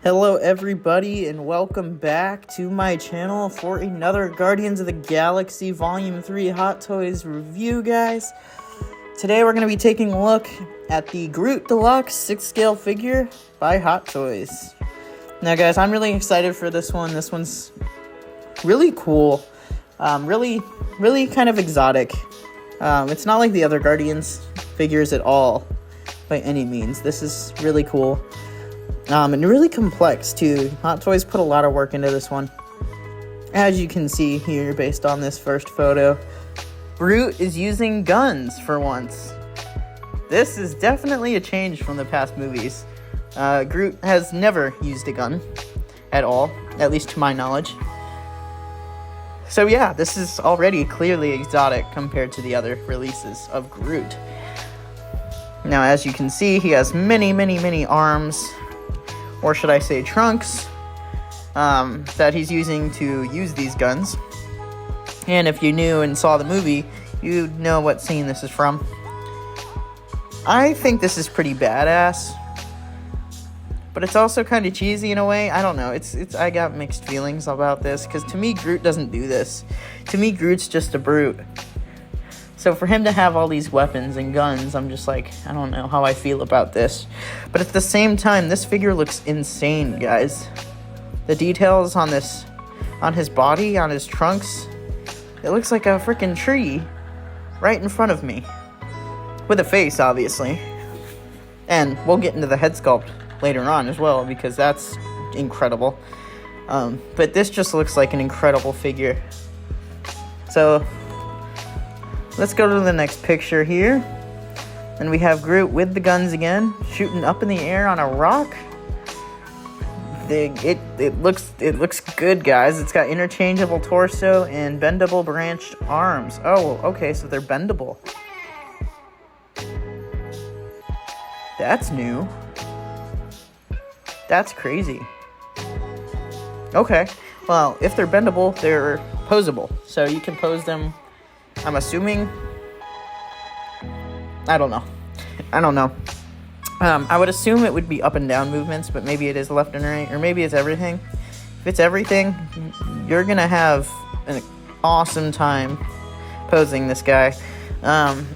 Hello everybody and welcome back to my channel for another Guardians of the Galaxy Volume 3 Hot Toys review, guys. Today we're going to be taking a look at the Groot Deluxe 6-scale figure by Hot Toys. Now guys, I'm really excited for this one. This one's really cool, really kind of exotic. It's not like the other Guardians figures at all by any means. This is really cool. And really complex too. Hot Toys put a lot of work into this one. As you can see here, based on this first photo, Groot is using guns for once. This is definitely a change from the past movies. Groot has never used a gun at all, at least to my knowledge. So yeah, this is already clearly exotic compared to the other releases of Groot. Now, as you can see, he has many arms, or should I say trunks, that he's using to use these guns. And if you knew and saw the movie, you'd know what scene this is from. I think this is pretty badass, but it's also kind of cheesy in a way. I don't know. I got mixed feelings about this, because to me, Groot doesn't do this. To me, Groot's just a brute. So for him to have all these weapons and guns, I'm just like, I don't know how I feel about this. But at the same time, this figure looks insane, guys. The details on his body, on his trunks, it looks like a freaking tree right in front of me. With a face, obviously. And we'll get into the head sculpt later on as well, because that's incredible. But this just looks like an incredible figure. So let's go to the next picture here. And we have Groot with the guns again, shooting up in the air on a rock. It looks good, guys. It's got interchangeable torso and bendable branched arms. Oh, okay, so they're bendable. That's new. That's crazy. Okay, well, if they're bendable, they're posable. So you can pose them, I'm assuming. I don't know. I would assume it would be up and down movements, but maybe it is left and right, or maybe it's everything. If it's everything, you're gonna have an awesome time posing this guy,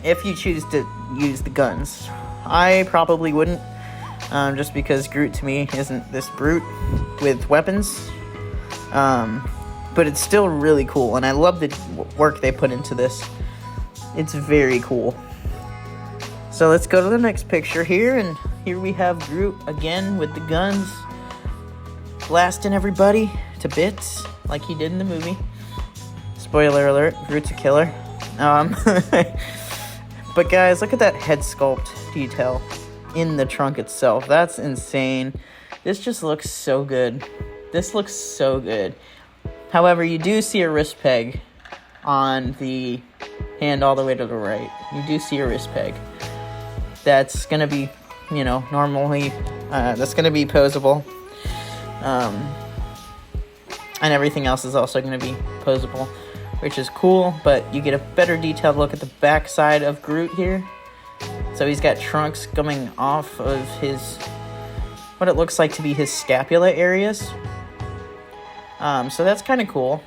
if you choose to use the guns. I probably wouldn't, just because Groot to me isn't this brute with weapons. But it's still really cool, and I love the work they put into this. It's very cool. So let's go to the next picture here, and here we have Groot again with the guns, blasting everybody to bits like he did in the movie. Spoiler alert, Groot's a killer. But guys, look at that head sculpt detail in the trunk itself. That's insane. This just looks so good. This looks so good. However, you do see a wrist peg on the hand all the way to the right. You do see a wrist peg. That's going to be, normally, that's going to be posable. And everything else is also going to be posable, which is cool. But you get a better detailed look at the back side of Groot here. So he's got trunks coming off of what it looks like to be his scapula areas. So that's kind of cool.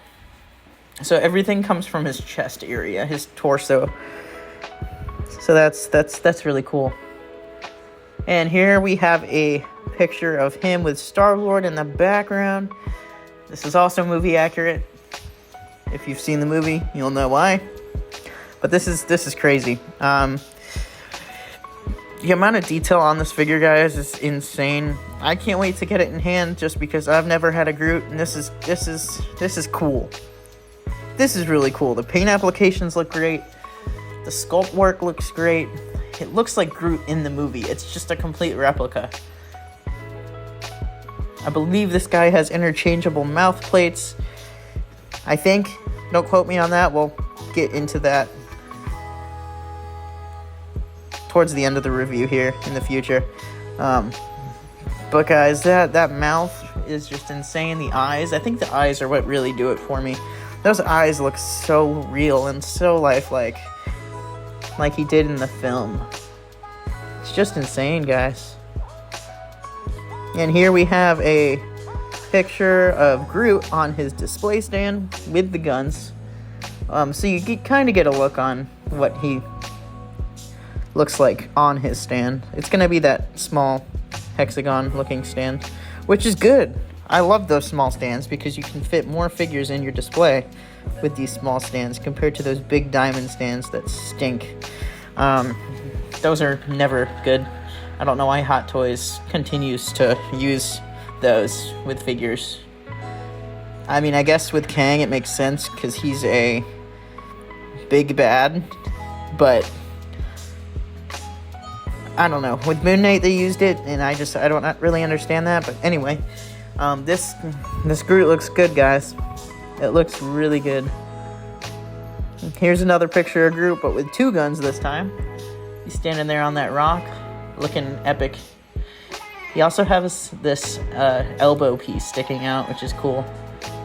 So everything comes from his chest area, his torso. So that's really cool. And here we have a picture of him with Star-Lord in the background. This is also movie accurate. If you've seen the movie, you'll know why. But this is crazy. The amount of detail on this figure, guys, is insane. I can't wait to get it in hand, just because I've never had a Groot, and this is cool. This is really cool. The paint applications look great. The sculpt work looks great. It looks like Groot in the movie. It's just a complete replica. I believe this guy has interchangeable mouth plates. I think. Don't quote me on that. We'll get into that towards the end of the review here in the future. But guys, that mouth is just insane. The eyes, I think the eyes are what really do it for me. Those eyes look so real and so lifelike, like he did in the film. It's just insane, guys. And here we have a picture of Groot on his display stand with the guns. So you kind of get a look on what he looks like on his stand. It's going to be that small hexagon looking stand, which is good. I love those small stands because you can fit more figures in your display with these small stands compared to those big diamond stands that stink. Those are never good. I don't know why Hot Toys continues to use those with figures. I mean, I guess with Kang it makes sense because he's a big bad, but I don't know. With Moon Knight they used it, and I don't really understand that. But anyway, this Groot looks good, guys. It looks really good. Here's another picture of Groot, but with 2 guns this time. He's standing there on that rock, looking epic. He also has this elbow piece sticking out, which is cool.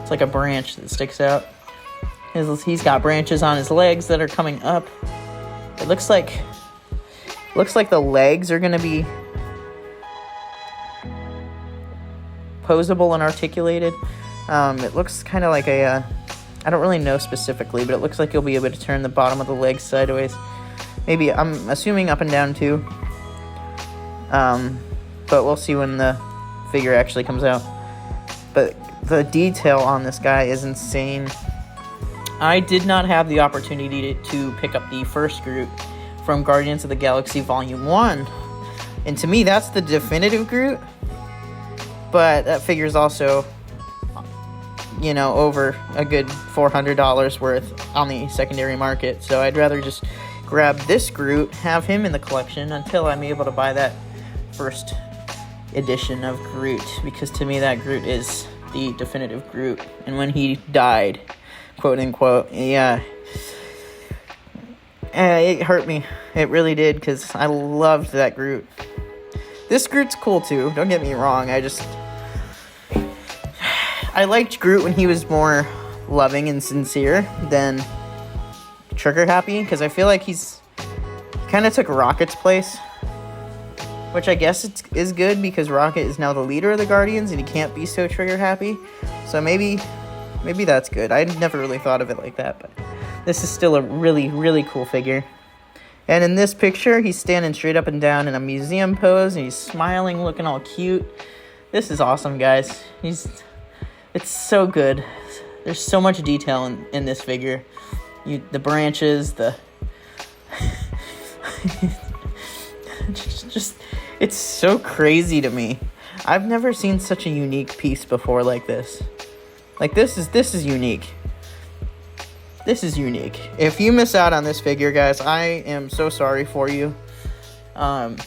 It's like a branch that sticks out. He's got branches on his legs that are coming up. It looks like the legs are gonna be posable and articulated. It looks kind of like a, I don't really know specifically, but it looks like you'll be able to turn the bottom of the legs sideways. Maybe, I'm assuming up and down too. But we'll see when the figure actually comes out. But the detail on this guy is insane. I did not have the opportunity to pick up the first Groot from Guardians of the Galaxy Volume 1. And to me, that's the definitive Groot. But that figure is also, you know, over a good $400 worth on the secondary market. So I'd rather just grab this Groot, have him in the collection until I'm able to buy that first edition of Groot. Because to me, that Groot is the definitive Groot. And when he died, quote unquote, yeah, it hurt me. It really did, because I loved that Groot. This Groot's cool too, don't get me wrong. I liked Groot when he was more loving and sincere than trigger happy, because I feel like he kind of took Rocket's place, which I guess is good because Rocket is now the leader of the Guardians and he can't be so trigger happy. So maybe that's good. I never really thought of it like that, but this is still a really, really cool figure. And in this picture, he's standing straight up and down in a museum pose, and he's smiling, looking all cute. This is awesome, guys. It's so good. There's so much detail in this figure. The branches, it's so crazy to me. I've never seen such a unique piece before like this. Like, this is unique. This is unique. If you miss out on this figure, guys, I am so sorry for you. I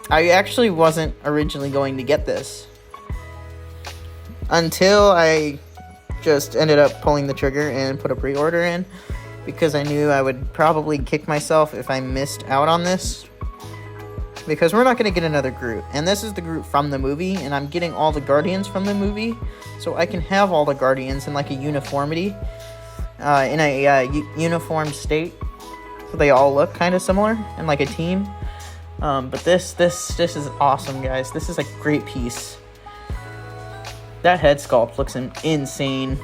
actually wasn't originally going to get this until I just ended up pulling the trigger and put a pre-order in, because I knew I would probably kick myself if I missed out on this, because we're not going to get another Groot, and this is the Groot from the movie, and I'm getting all the Guardians from the movie, so I can have all the Guardians in like a uniformity, in a uniform state, so they all look kind of similar and like a team. But this is awesome, guys. This is a great piece. That head sculpt looks insane.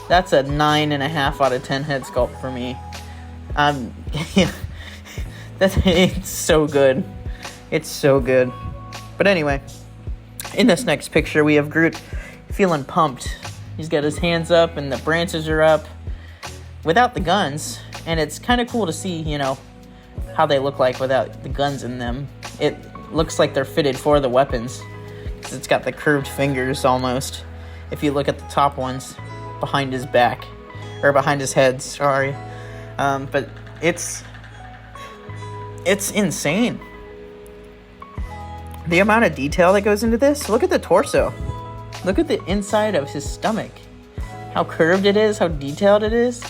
That's a 9.5 out of 10 head sculpt for me. It's so good. It's so good. But anyway, in this next picture, we have Groot feeling pumped. He's got his hands up and the branches are up without the guns. And it's kind of cool to see, you know, how they look like without the guns in them. It looks like they're fitted for the weapons, because it's got the curved fingers almost. If you look at the top ones behind his back, or behind his head, sorry. But it's insane. The amount of detail that goes into this. Look at the torso. Look at the inside of his stomach. How curved it is, how detailed it is.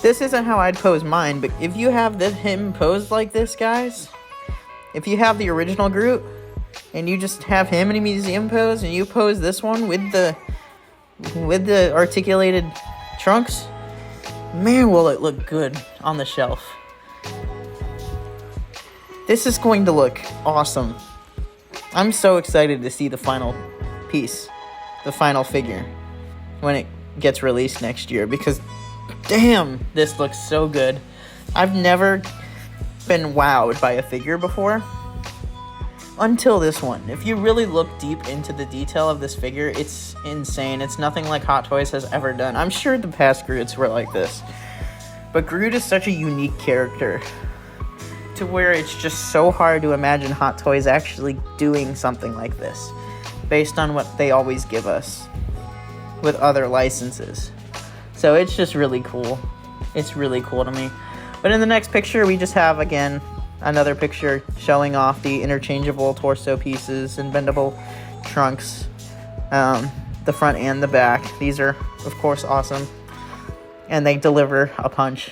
This isn't how I'd pose mine, but if you have him posed like this, guys, if you have the original Groot, and you just have him in a museum pose, and you pose this one with the articulated trunks, man, will it look good on the shelf. This is going to look awesome. I'm so excited to see the final piece, the final figure, when it gets released next year, because damn, this looks so good. I've never been wowed by a figure before until this one. If you really look deep into the detail of this figure, it's insane. It's nothing like Hot Toys has ever done. I'm sure the past Groots were like this, but Groot is such a unique character to where it's just so hard to imagine Hot Toys actually doing something like this based on what they always give us with other licenses. So it's just really cool. It's really cool to me. But in the next picture, we just have, again, another picture showing off the interchangeable torso pieces and bendable trunks, the front and the back. These are, of course, awesome, and they deliver a punch.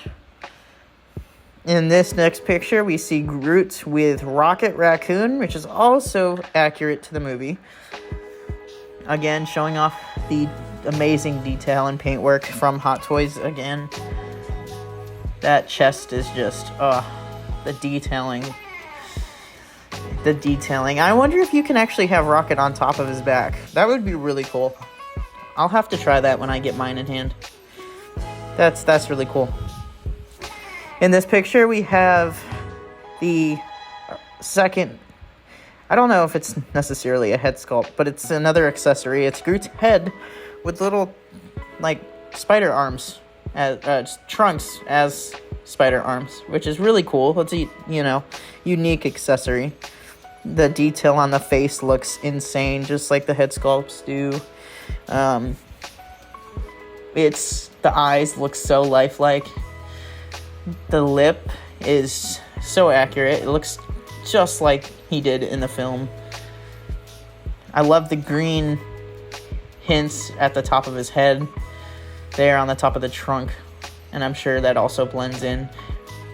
In this next picture, we see Groot with Rocket Raccoon, which is also accurate to the movie. Again, showing off the amazing detail and paintwork from Hot Toys again. That chest is just, the detailing. The detailing. I wonder if you can actually have Rocket on top of his back. That would be really cool. I'll have to try that when I get mine in hand. That's really cool. In this picture, we have the second, I don't know if it's necessarily a head sculpt, but it's another accessory. It's Groot's head with little, like, spider arms, as trunks as spider arms, which is really cool. It's a, unique accessory. The detail on the face looks insane, just like the head sculpts do. The eyes look so lifelike. The lip is so accurate. It looks just like he did in the film. I love the green hints at the top of his head there on the top of the trunk, and I'm sure that also blends in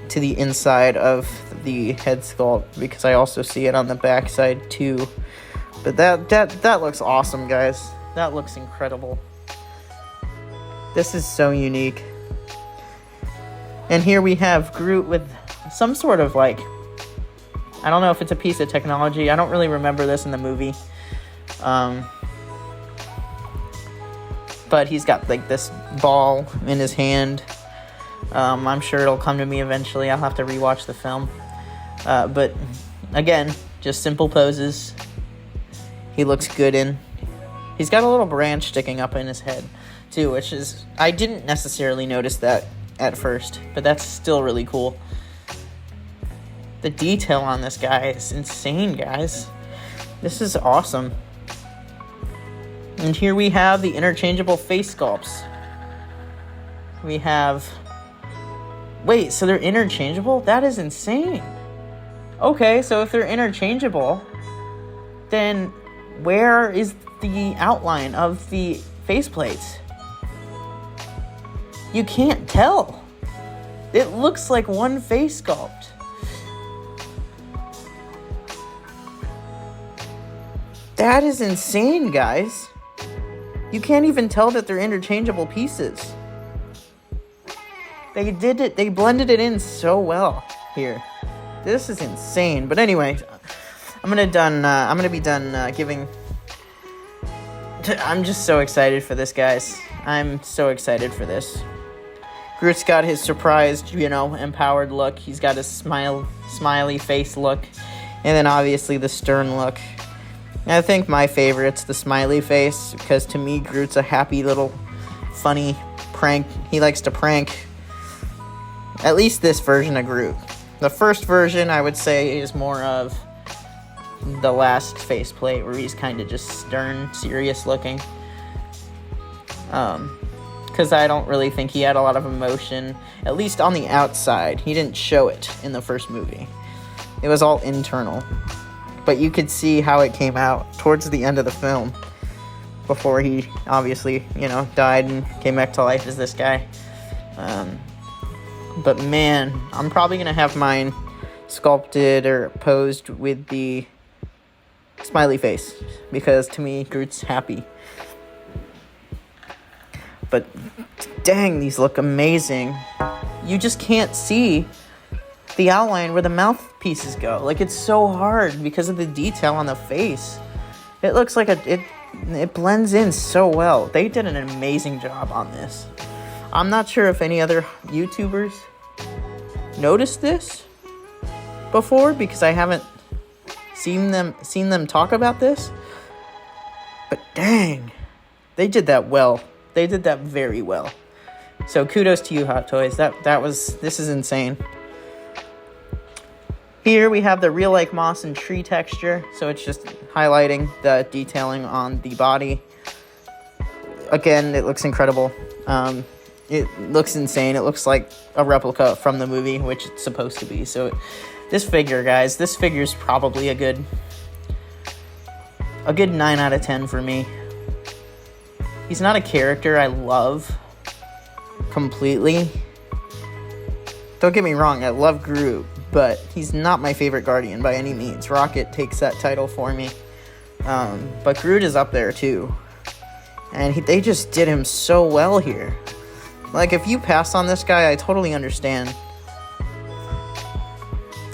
to the inside of the head sculpt, because I also see it on the back side too. But that looks awesome, guys. That looks incredible. This is so unique. And here we have Groot with some sort of, like, I don't know if it's a piece of technology. I don't really remember this in the movie. But he's got, like, this ball in his hand. I'm sure it'll come to me eventually. I'll have to rewatch the film. But, again, just simple poses. He looks good in. He's got a little branch sticking up in his head, too, which is, I didn't necessarily notice that at first, but that's still really cool. The detail on this guy is insane, guys. This is awesome. And here we have the interchangeable face sculpts. We have... Wait, so they're interchangeable? That is insane. Okay, so if they're interchangeable, then where is the outline of the faceplates? You can't tell. It looks like one face sculpt. That is insane, guys. You can't even tell that they're interchangeable pieces. They did it. They blended it in so well here. This is insane. But anyway, I'm gonna be done giving. I'm just so excited for this, guys. I'm so excited for this. Groot's got his surprised, empowered look. He's got his smiley face look, and then obviously the stern look. And I think my favorite's the smiley face, because to me, Groot's a happy little, funny prank. He likes to prank. At least this version of Groot. The first version, I would say, is more of the last faceplate, where he's kind of just stern, serious looking. Because I don't really think he had a lot of emotion, at least on the outside. He didn't show it in the first movie. It was all internal. But you could see how it came out towards the end of the film, before he obviously, died and came back to life as this guy. But man, I'm probably going to have mine sculpted or posed with the smiley face, because to me, Groot's happy. But dang, these look amazing. You just can't see the outline where the mouthpieces go. Like, it's so hard because of the detail on the face. It looks like it blends in so well. They did an amazing job on this. I'm not sure if any other YouTubers noticed this before, because I haven't seen them talk about this. But dang, they did that well. They did that very well. So kudos to you, Hot Toys. This is insane. Here we have the real like moss and tree texture, so it's just highlighting the detailing on the body. Again, it looks incredible. It looks insane. It looks like a replica from the movie, which it's supposed to be. So this figure, guys, this figure is probably a good 9 out of 10 for me. He's not a character I love completely. Don't get me wrong, I love Groot, but he's not my favorite Guardian by any means. Rocket takes that title for me. But Groot is up there too. And they just did him so well here. Like, if you pass on this guy, I totally understand.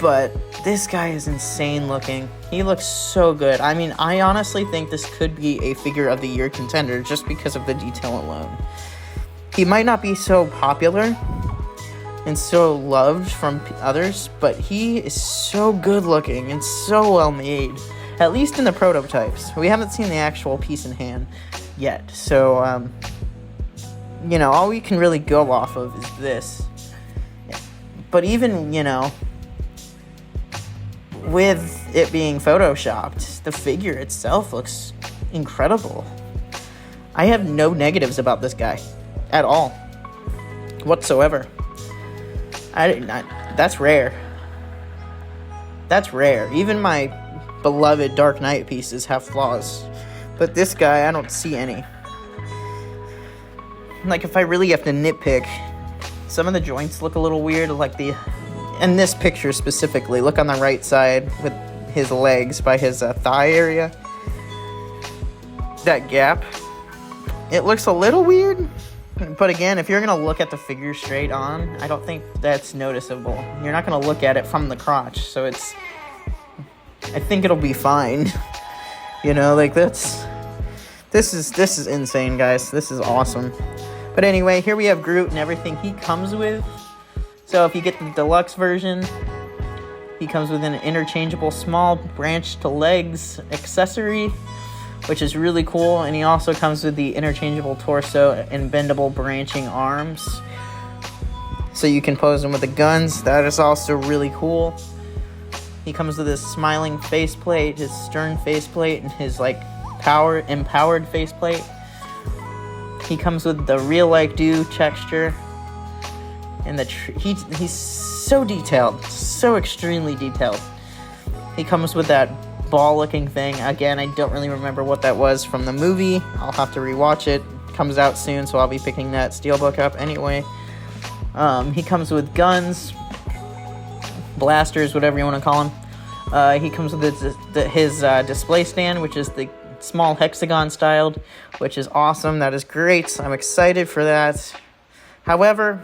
But this guy is insane looking. He looks so good. I mean, I honestly think this could be a figure of the year contender just because of the detail alone. He might not be so popular and so loved from others, but he is so good looking and so well made. At least in the prototypes. We haven't seen the actual piece in hand yet. So, you know, all we can really go off of is this. But even, you know, with it being photoshopped, the figure itself looks incredible. I have no negatives about this guy at all whatsoever. That's rare. That's rare. Even my beloved Dark Knight pieces have flaws, but this guy, I don't see any. Like, if I really have to nitpick, some of the joints look a little weird, like in this picture specifically, look on the right side with his legs by his thigh area. That gap, it looks a little weird, but again, if you're going to look at the figure straight on, I don't think that's noticeable. You're not going to look at it from the crotch, so I think it'll be fine. You know, like, this is insane, guys. This is awesome. But anyway, here we have Groot and everything he comes with. So if you get the deluxe version, he comes with an interchangeable small branch to legs accessory, which is really cool. And he also comes with the interchangeable torso and bendable branching arms, so you can pose him with the guns. That is also really cool. He comes with his smiling faceplate, his stern faceplate, and his like empowered faceplate. He comes with the real like dew texture, and he's so detailed, so extremely detailed. He comes with that ball looking thing. Again, I don't really remember what that was from the movie. I'll have to rewatch it. Comes out soon, so I'll be picking that steelbook up anyway. He comes with guns, blasters, whatever you want to call them. He comes with his display stand, which is the small hexagon styled, which is awesome. That is great. I'm excited for that. However,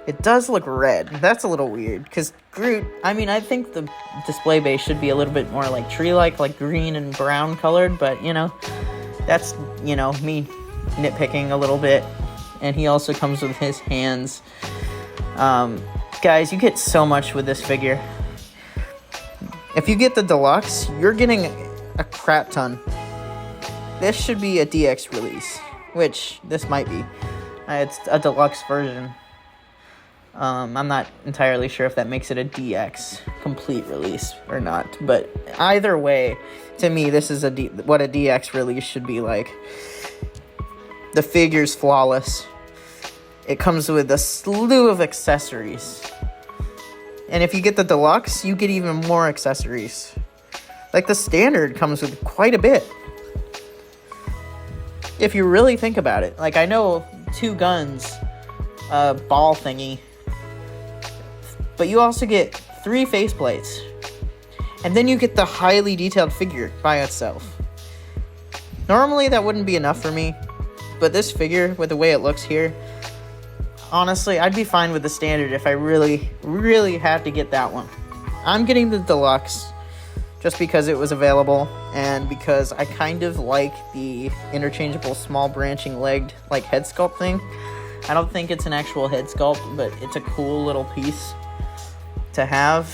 it does look red. That's a little weird, because Groot, I mean, I think the display base should be a little bit more like tree-like, like green and brown colored, but, you know, that's, you know, me nitpicking a little bit. And he also comes with his hands. Guys, you get so much with this figure. If you get the deluxe, you're getting a crap ton. This should be a DX release, which this might be. It's a deluxe version. I'm not entirely sure if that makes it a DX complete release or not, but either way, to me, this is what a DX release should be like. The figure's flawless. It comes with a slew of accessories. And if you get the deluxe, you get even more accessories. Like, the standard comes with quite a bit, if you really think about it. Like, I know 2 guns, ball thingy, but you also get 3 faceplates, and then you get the highly detailed figure by itself. Normally that wouldn't be enough for me, but this figure, with the way it looks here, honestly, I'd be fine with the standard if I really, really had to get that one. I'm getting the deluxe just because it was available and because I kind of like the interchangeable small branching legged like head sculpt thing. I don't think it's an actual head sculpt, but it's a cool little piece to have.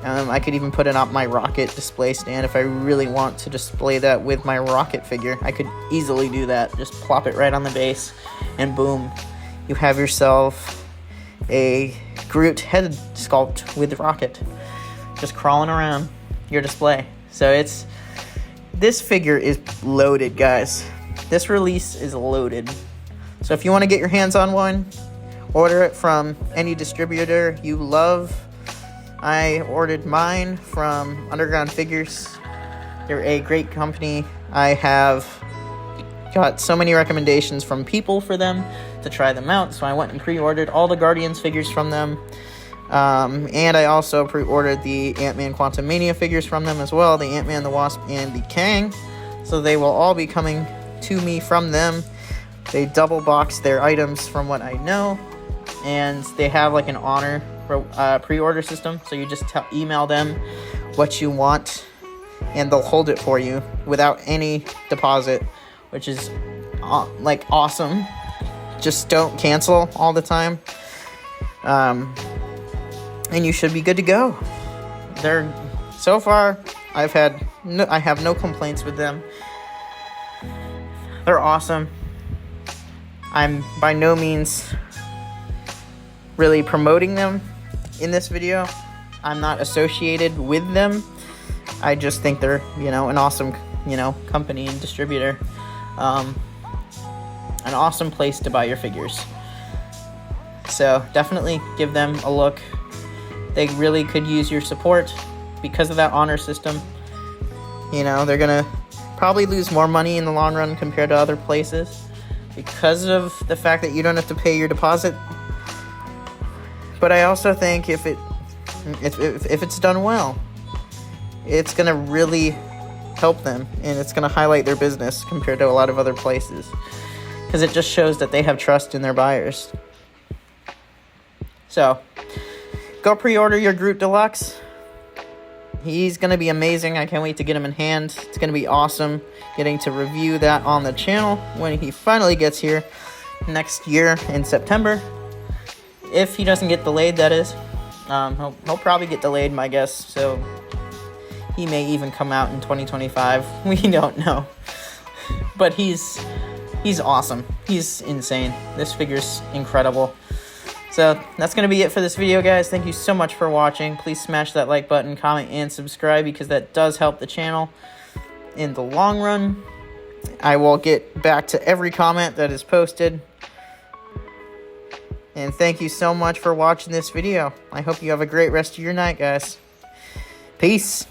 I could even put it on my rocket display stand if I really want to display that with my rocket figure. I could easily do that. Just plop it right on the base and boom, you have yourself a Groot head sculpt with rocket just crawling around your display. So this figure is loaded, guys. This release is loaded. So if you want to get your hands on one, order it from any distributor you love. I ordered mine from Underground Figures. They're a great company. I have got so many recommendations from people for them to try them out, so I went and pre-ordered all the Guardians figures from them. And I also pre-ordered the Ant-Man Quantumania figures from them as well, the Ant-Man, the Wasp, and the Kang. So they will all be coming to me from them. They double box their items from what I know, and they have like an honor pre-order system. So you just email them what you want, and they'll hold it for you without any deposit, which is like awesome. Just don't cancel all the time. And you should be good to go. So far, I have no complaints with them. They're awesome. I'm by no means really promoting them in this video. I'm not associated with them. I just think they're, an awesome, company and distributor. An awesome place to buy your figures. So definitely give them a look. They really could use your support because of that honor system. They're gonna probably lose more money in the long run compared to other places because of the fact that you don't have to pay your deposit. But I also think if it's done well, it's gonna really help them, and it's gonna highlight their business compared to a lot of other places, because it just shows that they have trust in their buyers. So go pre-order your Groot Deluxe. He's going to be amazing. I can't wait to get him in hand. It's going to be awesome getting to review that on the channel when he finally gets here next year in September. If he doesn't get delayed, that is. He'll probably get delayed, my guess. So he may even come out in 2025. We don't know. But he's awesome. He's insane. This figure's incredible. So that's going to be it for this video, guys. Thank you so much for watching. Please smash that like button, comment, and subscribe, because that does help the channel in the long run. I will get back to every comment that is posted. And thank you so much for watching this video. I hope you have a great rest of your night, guys. Peace.